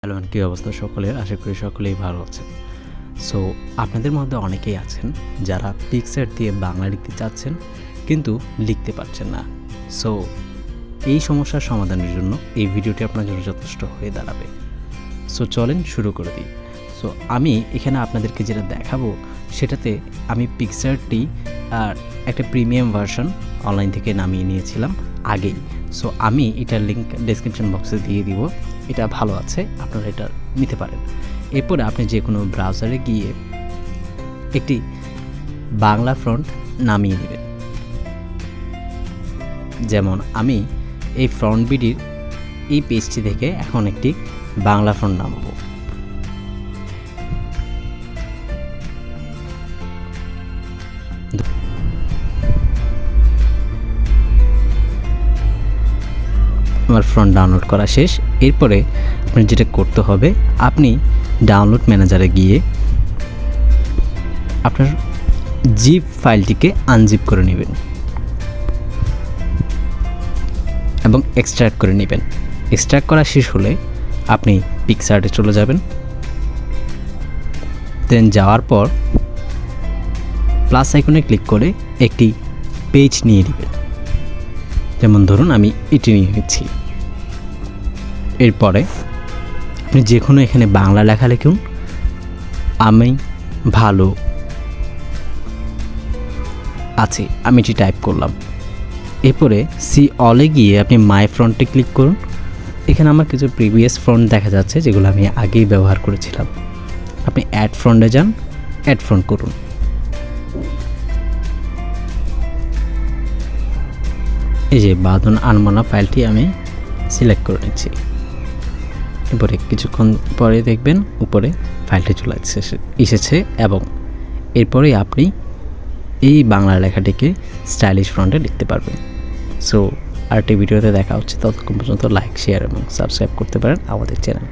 Hello, কী অবস্থা সকলের? আশা করি সকলেই ভালো আছেন। সো আপনাদের মধ্যে অনেকেই আছেন যারা পিকচার দিয়ে বাংলা লিখতে চাচ্ছেন কিন্তু লিখতে পারছেন না। সো এই সমস্যার সমাধানের জন্য এই ভিডিওটি আপনার জন্য যথেষ্ট হয়ে দাঁড়াবে। সো চলেন শুরু করে দিই। সো আমি এখানে আপনাদেরকে যেটা দেখাবো সেটাতে আমি পিকচারটি আর একটা প্রিমিয়াম ভার্সন অনলাইন থেকে নামিয়ে নিয়েছিলাম আগেই। সো আমি এটার লিঙ্ক ডেসক্রিপশন বক্সে দিয়ে দিব। এটা ভালো আছে, আপনারা এটা নিতে পারেন। এরপরে আপনি যে কোনো ব্রাউজারে গিয়ে একটি বাংলা ফন্ট নামিয়ে নেবেন। যেমন আমি এই ফ্রন্ট বিডির এই পেজটি থেকে এখন একটি বাংলা ফন্ট নামাবো। আমার ফ্রন্ট ডাউনলোড করা শেষ। এরপরে আপনি যেটা করতে হবে, আপনি ডাউনলোড ম্যানেজারে গিয়ে আপনার জিপ ফাইলটিকে আনজিপ করে নেবেন এবং এক্সট্রাক্ট করে নেবেন। এক্সট্রাক্ট করা শেষ হলে আপনি পিকচারে চলে যাবেন। দেন যাওয়ার পর প্লাস আইকনে ক্লিক করে একটি পেজ নিয়ে নেবেন। যেমন ধরুন আমি এটি নিয়ে নিচ্ছি। এরপরে আপনি যে কোনো এখানে বাংলা লেখা লিখুন। আমি ভালো আছি, আমি এটি টাইপ করলাম। এরপরে সি অলে গিয়ে আপনি মাই ফ্রন্টে ক্লিক করুন। এখানে আমার কিছু প্রিভিয়াস ফ্রন্ট দেখা যাচ্ছে যেগুলো আমি আগেই ব্যবহার করেছিলাম। আপনি অ্যাড ফ্রন্টে যান, অ্যাড ফ্রন্ট করুন। এই যে বাঁধন আনমনা ফাইলটি আমি সিলেক্ট করে নিচ্ছি। এরপরে কিছুক্ষণ পরে দেখবেন উপরে ফাইলটি চলে এসেছে এবং এরপরে আপনি এই বাংলা লেখাটিকে স্টাইলিশ ফন্টে লিখতে পারবেন। সো আরেকটি ভিডিওতে দেখা হচ্ছে। ততক্ষণ পর্যন্ত লাইক, শেয়ার এবং সাবস্ক্রাইব করতে পারেন আমাদের চ্যানেল।